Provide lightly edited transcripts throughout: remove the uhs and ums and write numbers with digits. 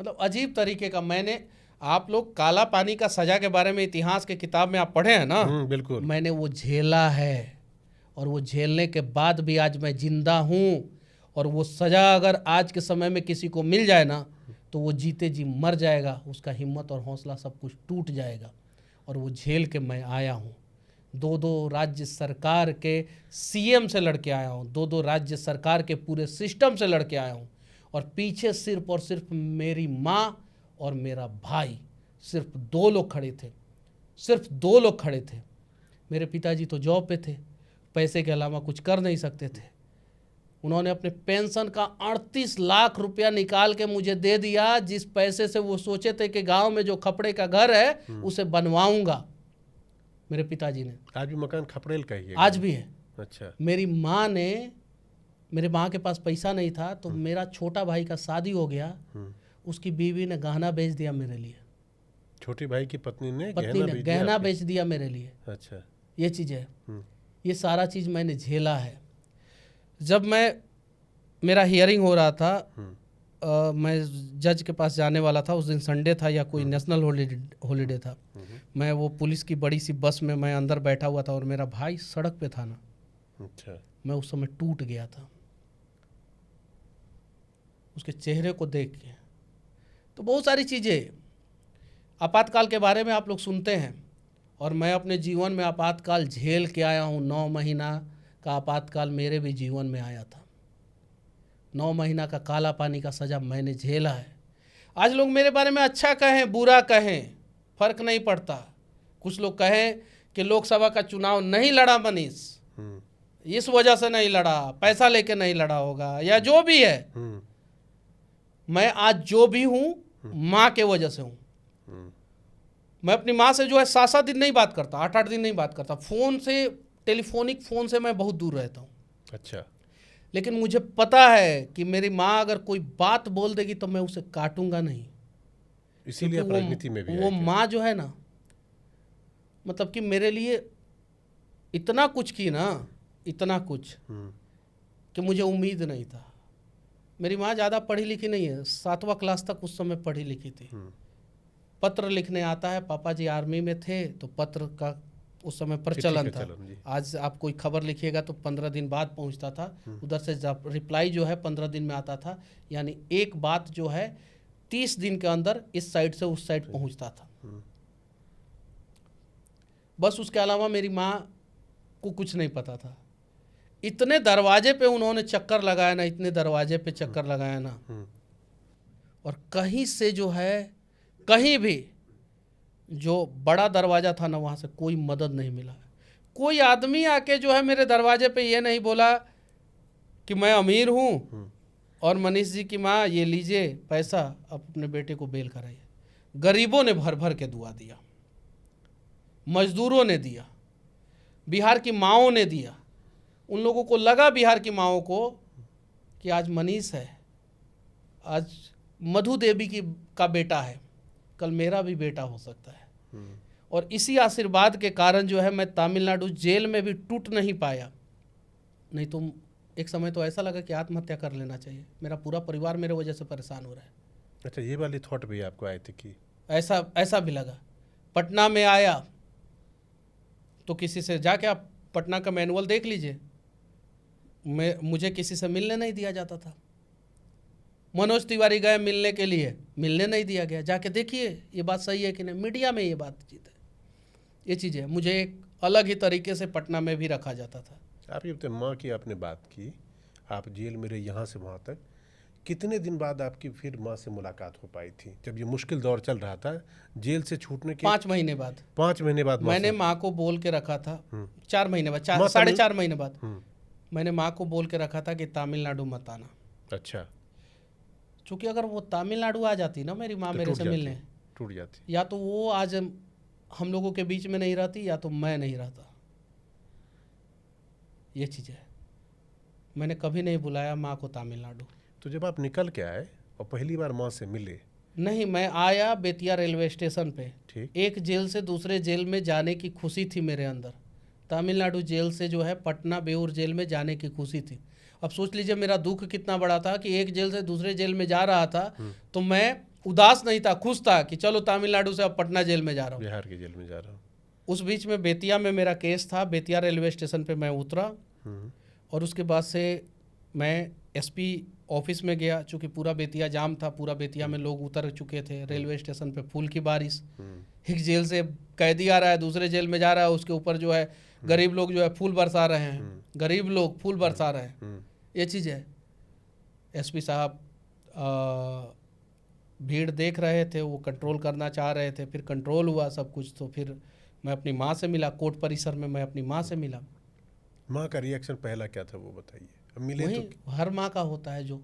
मतलब अजीब तरीके का। मैंने, आप लोग काला पानी का सजा के बारे में इतिहास के किताब में आप पढ़े हैं ना? बिल्कुल। मैंने वो झेला है, और वो झेलने के बाद भी आज मैं जिंदा हूँ। और वो सजा अगर आज के समय में किसी को मिल जाए ना, तो वो जीते जी मर जाएगा, उसका हिम्मत और हौसला सब कुछ टूट जाएगा। और वो झेल के मैं आया हूँ। 2 राज्य सरकार के सीएम से लड़के आया हूँ, 2 राज्य सरकार के पूरे सिस्टम से लड़के आया हूँ। और पीछे सिर्फ और सिर्फ मेरी माँ और मेरा भाई, सिर्फ 2 लोग खड़े थे, सिर्फ 2 लोग खड़े थे। मेरे पिताजी तो जॉब पे थे, पैसे के अलावा कुछ कर नहीं सकते थे। उन्होंने अपने पेंशन का 38 लाख रुपया निकाल के मुझे दे दिया, जिस पैसे से वो सोचे थे कि गांव में जो खपड़े का घर है उसे बनवाऊंगा। मेरे पिताजी ने, आज भी मकान खपड़ेल का ही है? आज भी है। अच्छा। मेरी माँ ने, मेरे माँ के पास पैसा नहीं था, तो मेरा छोटा भाई का शादी हो गया, उसकी बीवी ने गहना बेच दिया मेरे लिए। छोटी भाई की पत्नी ने गहना बेच दिया मेरे लिए। अच्छा। ये चीज़ है। ये सारा चीज़ मैंने झेला है। जब मेरा हियरिंग हो रहा था, मैं जज के पास जाने वाला था, उस दिन संडे था या कोई नेशनल हॉलीडे था। मैं वो पुलिस की बड़ी सी बस में मैं अंदर बैठा हुआ था, और मेरा भाई सड़क पे था ना। अच्छा। मैं उस समय टूट गया था उसके चेहरे को देख के। तो बहुत सारी चीज़ें आपातकाल के बारे में आप लोग सुनते हैं, और मैं अपने जीवन में आपातकाल झेल के आया हूँ। 9 महीना का आपातकाल मेरे भी जीवन में आया था। 9 महीना का काला पानी का सज़ा मैंने झेला है। आज लोग मेरे बारे में अच्छा कहें बुरा कहें, फर्क नहीं पड़ता। कुछ लोग कहें कि लोकसभा का चुनाव नहीं लड़ा मनीष, इस वजह से नहीं लड़ा, पैसा लेके नहीं लड़ा होगा, या जो भी है। मैं आज जो भी हूँ माँ के वजह से हूँ। मैं अपनी माँ से जो है 7-7 दिन नहीं बात करता, 8-8 दिन नहीं बात करता। फ़ोन से, टेलीफोनिक फ़ोन से मैं बहुत दूर रहता हूँ। अच्छा। लेकिन मुझे पता है कि मेरी माँ अगर कोई बात बोल देगी तो मैं उसे काटूंगा नहीं। इसीलिए आप राजनीति में भी वो माँ जो है ना, मतलब कि मेरे लिए इतना कुछ की ना, इतना कुछ कि मुझे उम्मीद नहीं था। मेरी माँ ज़्यादा पढ़ी लिखी नहीं है, 7वां क्लास तक उस समय पढ़ी लिखी थी। पत्र लिखने आता है, पापा जी आर्मी में थे तो पत्र का उस समय प्रचलन था। आज आप कोई खबर लिखिएगा तो 15 दिन बाद पहुंचता था, उधर से रिप्लाई जो है 15 दिन में आता था। यानी एक बात जो है 30 दिन के अंदर इस साइड से उस साइड पहुंचता था। बस उसके अलावा मेरी माँ को कुछ नहीं पता था। इतने दरवाजे पे उन्होंने चक्कर लगाया ना, इतने दरवाजे पे चक्कर लगाया ना, और कहीं से जो है, कहीं भी जो बड़ा दरवाज़ा था ना, वहाँ से कोई मदद नहीं मिला। कोई आदमी आके जो है मेरे दरवाजे पे ये नहीं बोला कि मैं अमीर हूँ और मनीष जी की माँ ये लीजिए पैसा, अब अपने बेटे को बेल कराइए। गरीबों ने भर भर के दुआ दिया, मजदूरों ने दिया, बिहार की माँओं ने दिया। उन लोगों को लगा, बिहार की माँओं को, कि आज मनीष है, आज मधु देवी का बेटा है, कल मेरा भी बेटा हो सकता है। और इसी आशीर्वाद के कारण जो है मैं तमिलनाडु जेल में भी टूट नहीं पाया। नहीं तो एक समय तो ऐसा लगा कि आत्महत्या कर लेना चाहिए, मेरा पूरा परिवार मेरे वजह से परेशान हो रहा है। अच्छा, ये वाली थॉट भी आपको आई थी कि ऐसा भी लगा। पटना में आया तो किसी से जाके आप पटना का मैनुअल देख लीजिए, मुझे किसी से मिलने नहीं दिया जाता था। मनोज तिवारी गए मिलने के लिए, मिलने नहीं दिया गया। जाके देखिए ये बात सही है कि नहीं, मीडिया में ये बातचीत है। ये चीज़ें मुझे एक अलग ही तरीके से पटना में भी रखा जाता था। आप ये बताइए, माँ की आपने बात की, आप जेल में रहे यहाँ से वहाँ तक, कितने दिन बाद आपकी फिर माँ से मुलाकात हो पाई थी? जब ये मुश्किल दौर चल रहा था जेल से छूटने के 5 महीने बाद। 5 महीने बाद मैंने माँ को बोल के रखा था, 4 महीने बाद, 4.5 महीने बाद मैंने माँ को बोल के रखा था कि तमिलनाडु मत आना। अच्छा। चूँकि अगर वो तमिलनाडु आ जाती ना मेरी माँ, मेरे से मिलने, टूट जाती, या तो वो आज हम लोगों के बीच में नहीं रहती, या तो मैं नहीं रहता। ये चीज़ है। मैंने कभी नहीं बुलाया माँ को तमिलनाडु। तो जब आप निकल के आए और पहली बार माँ से मिले? नहीं, मैं आया बेतिया रेलवे स्टेशन पे। ठीक। एक जेल से दूसरे जेल में जाने की खुशी थी मेरे अंदर। तमिलनाडु जेल से जो है पटना बेऊर जेल में जाने की खुशी थी। अब सोच लीजिए मेरा दुख कितना बड़ा था कि एक जेल से दूसरे जेल में जा रहा था, तो मैं उदास नहीं था, खुश था कि चलो तमिलनाडु से अब पटना जेल में जा रहा हूँ। बिहार की जेल में जा रहा हूँ। उस बीच में बेतिया में मेरा केस था, बेतिया रेलवे स्टेशन पे मैं उतरा और उसके बाद से मैं एसपी ऑफिस में गया, चूँकि पूरा बेतिया जाम था, पूरा बेतिया में लोग उतर चुके थे, रेलवे स्टेशन पे फूल की बारिश, एक जेल से कैदी आ रहा है, दूसरे जेल में जा रहा है, उसके ऊपर जो है गरीब लोग जो है फूल बरसा रहे हैं, गरीब लोग फूल बरसा रहे हैं, ये चीज़ है। एसपी साहब भीड़ देख रहे थे, वो कंट्रोल करना चाह रहे थे, फिर कंट्रोल हुआ सब कुछ। तो फिर मैं अपनी माँ से मिला, कोर्ट परिसर में मैं अपनी माँ से मिला। माँ का रिएक्शन पहला क्या था वो बताइए। अब मिले वही तो हर माँ का होता है, जो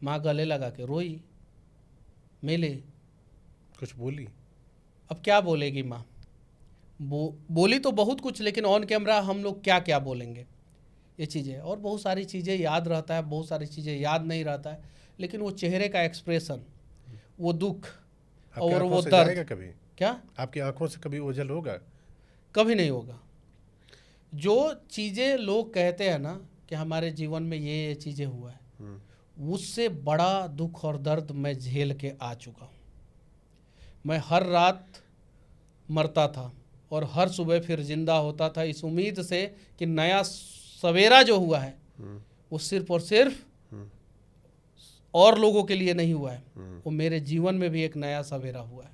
माँ गले लगा के रोई, मिले। कुछ बोली? अब क्या बोलेगी माँ, बोली तो बहुत कुछ, लेकिन ऑन कैमरा हम लोग क्या क्या बोलेंगे, ये चीज़ें। और बहुत सारी चीज़ें याद रहता है, बहुत सारी चीज़ें याद नहीं रहता है, लेकिन वो चेहरे का एक्सप्रेशन, वो दुख और वो दर्द, कभी क्या आपकी आंखों से कभी ओझल होगा? कभी नहीं होगा। जो चीज़ें लोग कहते हैं ना कि हमारे जीवन में ये चीज़ें हुआ है, उससे बड़ा दुख और दर्द मैं झेल के आ चुका हूँ। मैं हर रात मरता था और हर सुबह फिर जिंदा होता था, इस उम्मीद से कि नया सवेरा जो हुआ है वो सिर्फ और सिर्फ और लोगों के लिए नहीं हुआ है, वो मेरे जीवन में भी एक नया सवेरा हुआ है।